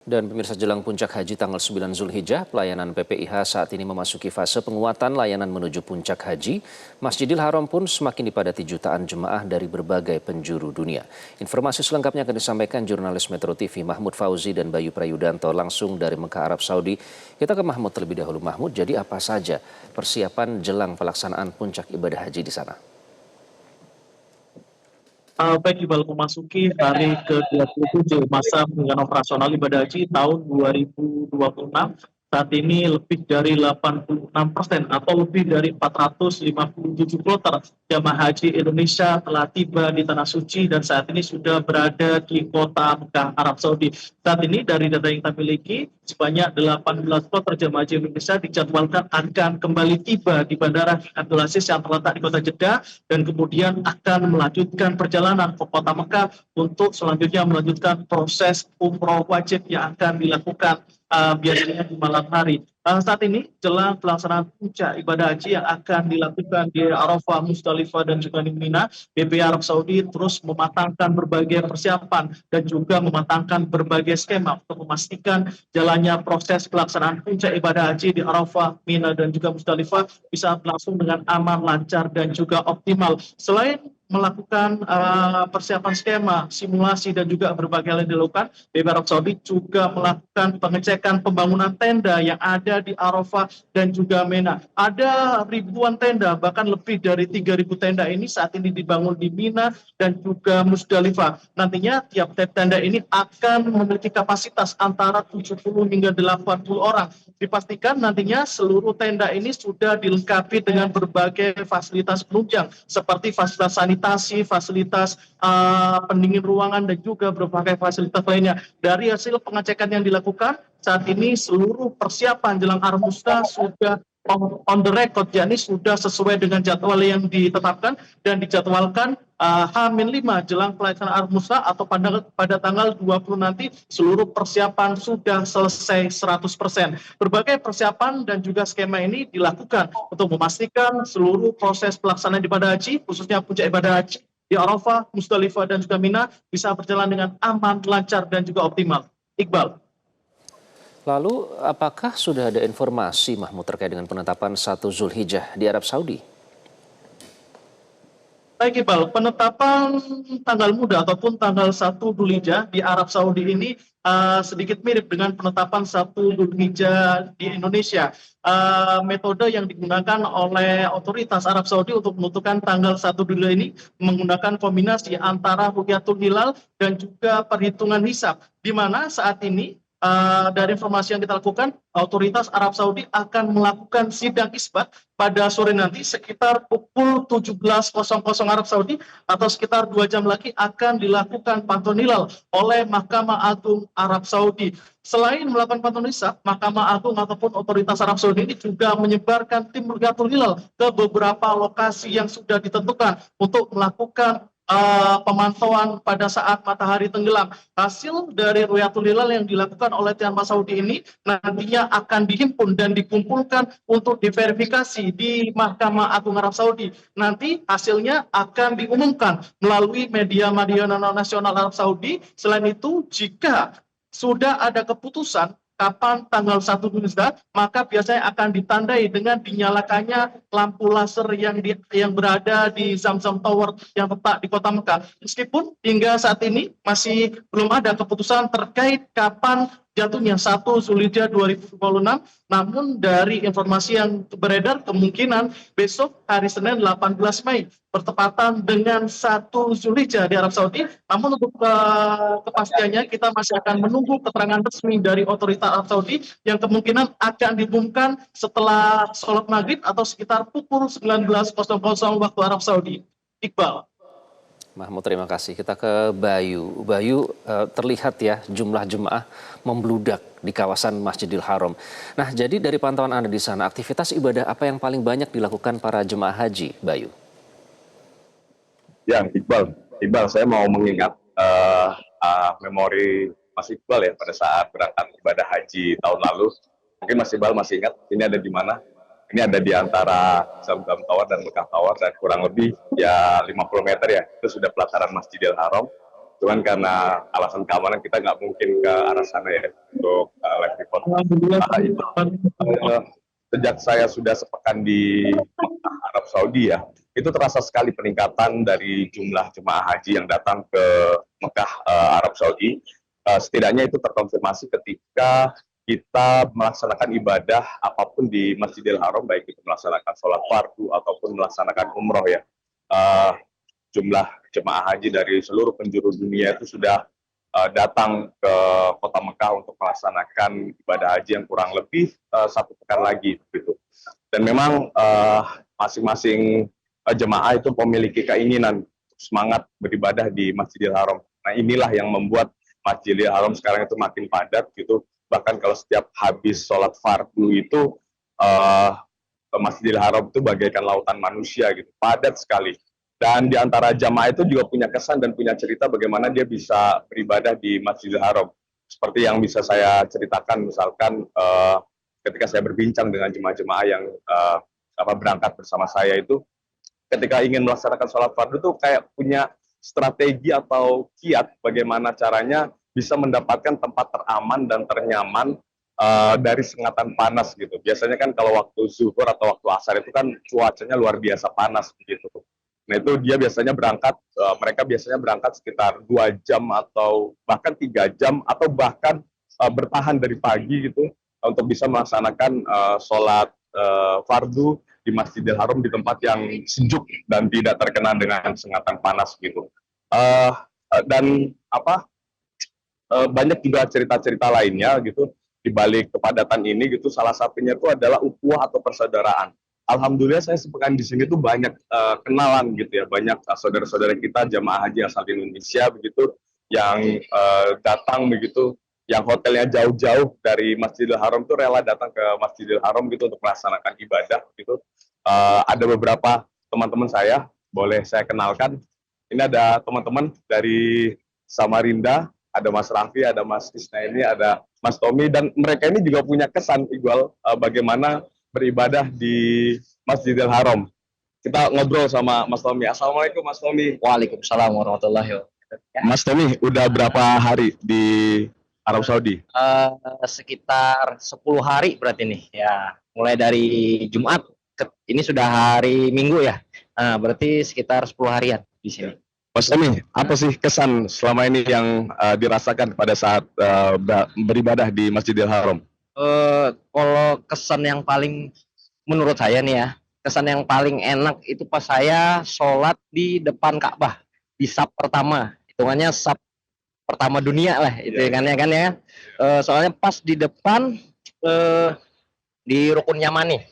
Dan pemirsa jelang puncak haji tanggal 9 Zulhijjah, pelayanan PPIH saat ini memasuki fase penguatan layanan menuju puncak haji. Masjidil Haram pun semakin dipadati jutaan jemaah dari berbagai penjuru dunia. Informasi selengkapnya akan disampaikan jurnalis Metro TV Mahmud Fauzi dan Bayu Prayudanto langsung dari Mekah, Arab Saudi. Kita ke Mahmud terlebih dahulu. Mahmud, jadi apa saja persiapan jelang pelaksanaan puncak ibadah haji di sana? Baik, Iqbal, memasuki hari ke-27 masa penyelenggaraan operasional ibadah haji tahun 2026. Saat ini lebih dari 86% atau lebih dari 457 kloter jamaah haji Indonesia telah tiba di Tanah Suci dan saat ini sudah berada di kota Mekah, Arab Saudi. Saat ini dari data yang kita miliki, sebanyak 18 kloter jamaah haji Indonesia dijadwalkan akan kembali tiba di Bandara Abdul Aziz yang terletak di kota Jeddah dan kemudian akan melanjutkan perjalanan ke kota Mekah untuk selanjutnya melanjutkan proses umroh wajib yang akan dilakukan biasanya di malam hari. Saat ini jelang pelaksanaan puncak ibadah haji yang akan dilakukan di Arafah, Musdalifah dan juga di Mina, BPI Arab Saudi terus mematangkan berbagai persiapan dan juga mematangkan berbagai skema untuk memastikan jalannya proses pelaksanaan puncak ibadah haji di Arafah, Mina dan juga Musdalifah bisa berlangsung dengan aman, lancar dan juga optimal. Selain melakukan persiapan skema, simulasi dan juga berbagai hal yang dilakukan, BPI Arab Saudi juga melakukan pengecekan pembangunan tenda yang ada di Arafah dan juga Mina. Ada ribuan tenda, bahkan lebih dari 3.000 tenda ini saat ini dibangun di Mina dan juga Musdalifah. Nantinya tiap tenda ini akan memiliki kapasitas antara 70 hingga 80 orang. Dipastikan nantinya seluruh tenda ini sudah dilengkapi dengan berbagai fasilitas penunjang seperti fasilitas sanitasi, fasilitas pendingin ruangan dan juga berbagai fasilitas lainnya. Dari hasil pengecekan yang dilakukan saat ini seluruh persiapan jelang Armusda sudah on the record, yakni sudah sesuai dengan jadwal yang ditetapkan dan dijadwalkan H-5 jelang pelaksanaan Armusda atau pada tanggal 20 nanti seluruh persiapan sudah selesai 100%. Berbagai persiapan dan juga skema ini dilakukan untuk memastikan seluruh proses pelaksanaan ibadah haji, khususnya puncak ibadah haji di Arafah, Musdalifah dan juga Mina bisa berjalan dengan aman, lancar dan juga optimal. Iqbal. Lalu, apakah sudah ada informasi Mahmud terkait dengan penetapan 1 Zulhijjah di Arab Saudi? Baik, Iqbal, penetapan tanggal muda ataupun tanggal 1 Dzulhijjah di Arab Saudi ini sedikit mirip dengan penetapan 1 Dzulhijjah di Indonesia. Metode yang digunakan oleh otoritas Arab Saudi untuk menentukan tanggal 1 Dzulhijjah ini menggunakan kombinasi antara Rukyatul Hilal dan juga perhitungan hisab, di mana saat ini dari informasi yang kita lakukan, otoritas Arab Saudi akan melakukan sidang isbat pada sore nanti sekitar pukul 17.00 Arab Saudi atau sekitar 2 jam lagi akan dilakukan pantauan hilal oleh Mahkamah Agung Arab Saudi. Selain melakukan pantauan hisab, Mahkamah Agung ataupun otoritas Arab Saudi ini juga menyebarkan tim Rukyatul Hilal ke beberapa lokasi yang sudah ditentukan untuk melakukan pemantauan pada saat matahari tenggelam. Hasil dari Rukyatul Hilal yang dilakukan oleh Tianma Saudi ini nantinya akan dihimpun dan dikumpulkan untuk diverifikasi di Mahkamah Agung Arab Saudi. Nanti hasilnya akan diumumkan melalui media nasional Arab Saudi. Selain itu, jika sudah ada keputusan kapan tanggal 1 Dzulhijjah, maka biasanya akan ditandai dengan dinyalakannya lampu laser yang berada di Zamzam Tower yang terletak di kota Mekah. Meskipun hingga saat ini masih belum ada keputusan terkait kapan jatuhnya 1 Dzulhijjah 2026, namun dari informasi yang beredar kemungkinan besok hari Senin 18 Mei bertepatan dengan 1 Dzulhijjah di Arab Saudi. Namun untuk kepastiannya kita masih akan menunggu keterangan resmi dari otoritas Arab Saudi yang kemungkinan akan diumumkan setelah sholat maghrib atau sekitar pukul 19.00 waktu Arab Saudi. Iqbal. Mahmud, terima kasih. Kita ke Bayu. Bayu, terlihat ya jumlah jemaah membludak di kawasan Masjidil Haram. Nah, jadi dari pantauan Anda di sana, aktivitas ibadah apa yang paling banyak dilakukan para jemaah haji, Bayu? Ya, Iqbal, saya mau mengingat memori Mas Iqbal ya pada saat berangkat ibadah haji tahun lalu. Mungkin Mas Iqbal masih ingat ini ada di mana? Ini ada di antara Zamzam Tower dan Mekah Tower dan kurang lebih ya 50 meter ya. Itu sudah pelataran Masjidil Haram. Cuman karena alasan keamanan kita nggak mungkin ke arah sana ya untuk live report. Alhamdulillah, Itu sejak saya sudah sepekan di Mekah, Arab Saudi ya, itu terasa sekali peningkatan dari jumlah jemaah haji yang datang ke Mekah, Arab Saudi. Setidaknya itu terkonfirmasi ketika kita melaksanakan ibadah apapun di Masjidil Haram, baik itu melaksanakan sholat fardu ataupun melaksanakan umroh ya. Uh, Jumlah jemaah haji dari seluruh penjuru dunia itu sudah datang ke kota Mekah untuk melaksanakan ibadah haji yang kurang lebih 1 pekan lagi gitu. Dan memang masing-masing jemaah itu memiliki keinginan semangat beribadah di Masjidil Haram. Nah, inilah yang membuat Masjidil Haram sekarang itu makin padat gitu. Bahkan kalau setiap habis sholat fardu itu Masjidil Haram itu bagaikan lautan manusia gitu, padat sekali. Dan di antara jamaah itu juga punya kesan dan punya cerita bagaimana dia bisa beribadah di Masjidil Haram. Seperti yang bisa saya ceritakan, misalkan ketika saya berbincang dengan jemaah-jemaah yang berangkat bersama saya itu, ketika ingin melaksanakan sholat fardu tuh kayak punya strategi atau kiat bagaimana caranya bisa mendapatkan tempat teraman dan ternyaman dari sengatan panas gitu. Biasanya kan kalau waktu zuhur atau waktu asar itu kan cuacanya luar biasa panas begitu. Nah itu dia biasanya berangkat, mereka biasanya berangkat sekitar 2 jam atau bahkan 3 jam atau bahkan bertahan dari pagi gitu untuk bisa melaksanakan sholat fardu di Masjidil Haram di tempat yang sejuk dan tidak terkena dengan sengatan panas gitu. Dan banyak juga cerita-cerita lainnya gitu di balik kepadatan ini gitu. Salah satunya itu adalah ukhuwah atau persaudaraan. Alhamdulillah saya sepekan di sini tuh banyak kenalan gitu ya, banyak saudara-saudara kita jamaah haji asal Indonesia begitu yang datang begitu, yang hotelnya jauh-jauh dari Masjidil Haram tuh rela datang ke Masjidil Haram gitu untuk melaksanakan ibadah gitu. Ada beberapa teman-teman saya, boleh saya kenalkan. Ini ada teman-teman dari Samarinda, ada Mas Raffi, ada Mas Isnaini, ada Mas Tommy, dan mereka ini juga punya kesan Iqbal bagaimana beribadah di Masjidil Haram. Kita ngobrol sama Mas Tommy. Assalamualaikum Mas Tommy. Waalaikumsalam warahmatullahi wabarakatuh. Mas Tommy, udah berapa hari di Arab Saudi? Sekitar 10 hari berarti nih ya. Mulai dari Jumat, ini sudah hari Minggu ya. Berarti sekitar 10 harian di sini. Mas Tommy, apa sih kesan selama ini yang dirasakan pada saat beribadah di Masjidil Haram? Kalau kesan yang paling menurut saya nih ya, kesan yang paling enak itu pas saya sholat di depan Ka'bah di saf pertama, hitungannya saf pertama dunia lah itu kan ya. Soalnya pas di depan di rukun Yamani.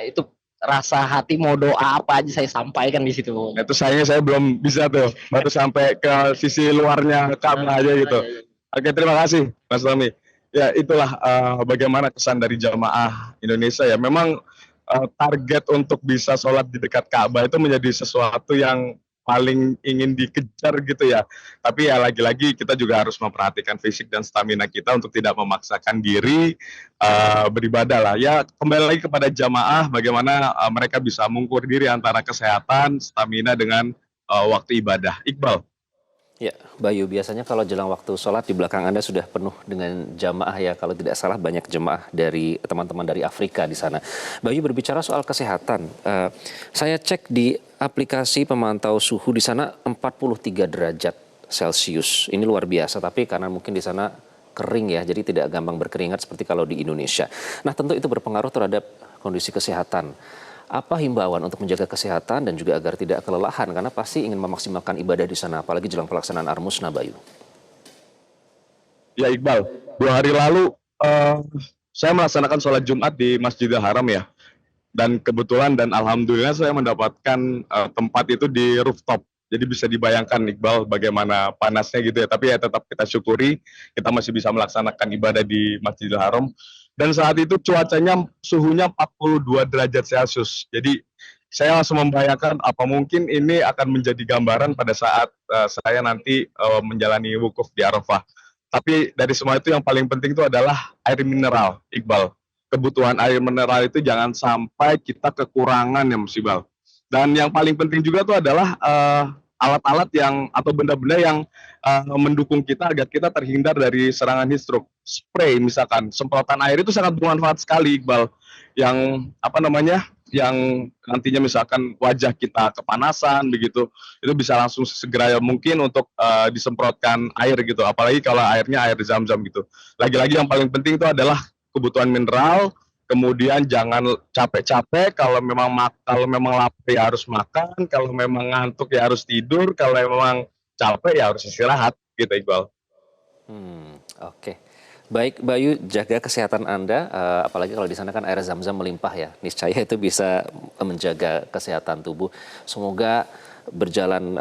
Itu rasa hati mau doa apa aja saya sampaikan di situ. Nah, itu saya belum bisa tuh, baru sampai ke sisi luarnya Ka'bah aja gitu. Oke, terima kasih Mas Tommy. Ya itulah bagaimana kesan dari jamaah Indonesia ya. Memang target untuk bisa sholat di dekat Ka'bah itu menjadi sesuatu yang paling ingin dikejar gitu ya. Tapi ya lagi-lagi kita juga harus memperhatikan fisik dan stamina kita untuk tidak memaksakan diri beribadah lah. Ya kembali lagi kepada jamaah bagaimana mereka bisa mengukur diri antara kesehatan, stamina dengan waktu ibadah. Iqbal. Ya, Bayu, biasanya kalau jelang waktu sholat di belakang Anda sudah penuh dengan jamaah ya. Kalau tidak salah banyak jemaah dari teman-teman dari Afrika di sana. Bayu, berbicara soal kesehatan, saya cek di aplikasi pemantau suhu di sana 43 derajat Celcius. Ini luar biasa, tapi karena mungkin di sana kering ya, jadi tidak gampang berkeringat seperti kalau di Indonesia. Nah, tentu itu berpengaruh terhadap kondisi kesehatan. Apa himbauan untuk menjaga kesehatan dan juga agar tidak kelelahan karena pasti ingin memaksimalkan ibadah di sana apalagi jelang pelaksanaan Armusna, Bayu? Ya Iqbal, 2 hari lalu saya melaksanakan sholat Jumat di Masjidil Haram ya, dan kebetulan dan alhamdulillah saya mendapatkan tempat itu di rooftop. Jadi bisa dibayangkan Iqbal bagaimana panasnya gitu ya, tapi ya tetap kita syukuri kita masih bisa melaksanakan ibadah di Masjidil Haram. Dan saat itu cuacanya suhunya 42 derajat Celcius. Jadi saya langsung membayangkan apa mungkin ini akan menjadi gambaran pada saat saya nanti menjalani wukuf di Arafah. Tapi dari semua itu yang paling penting itu adalah air mineral, Iqbal. Kebutuhan air mineral itu jangan sampai kita kekurangan ya Mas Iqbal. Dan yang paling penting juga itu adalah alat-alat yang atau benda-benda yang mendukung kita agar kita terhindar dari serangan heat stroke. Spray misalkan, semprotan air itu sangat bermanfaat sekali, Iqbal. Yang apa namanya? Yang nantinya misalkan wajah kita kepanasan begitu, itu bisa langsung segera mungkin untuk disemprotkan air gitu. Apalagi kalau airnya air zam-zam gitu. Lagi-lagi yang paling penting itu adalah kebutuhan mineral. Kemudian jangan capek-capek, kalau memang lapar ya harus makan, kalau memang ngantuk ya harus tidur, kalau memang capek ya harus istirahat gitu, Iqbal. Oke. Baik, Bayu, jaga kesehatan Anda, apalagi kalau di sana kan air zam-zam melimpah ya. Niscaya itu bisa menjaga kesehatan tubuh. Semoga berjalan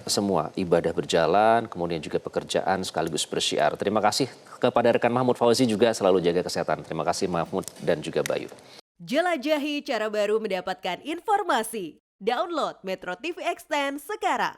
semua, ibadah berjalan, kemudian juga pekerjaan sekaligus bersyiar. Terima kasih kepada rekan Mahmud Fauzi juga selalu jaga kesehatan. Terima kasih Mahmud dan juga Bayu. Jelajahi cara baru mendapatkan informasi. Download Metro TV Extend sekarang.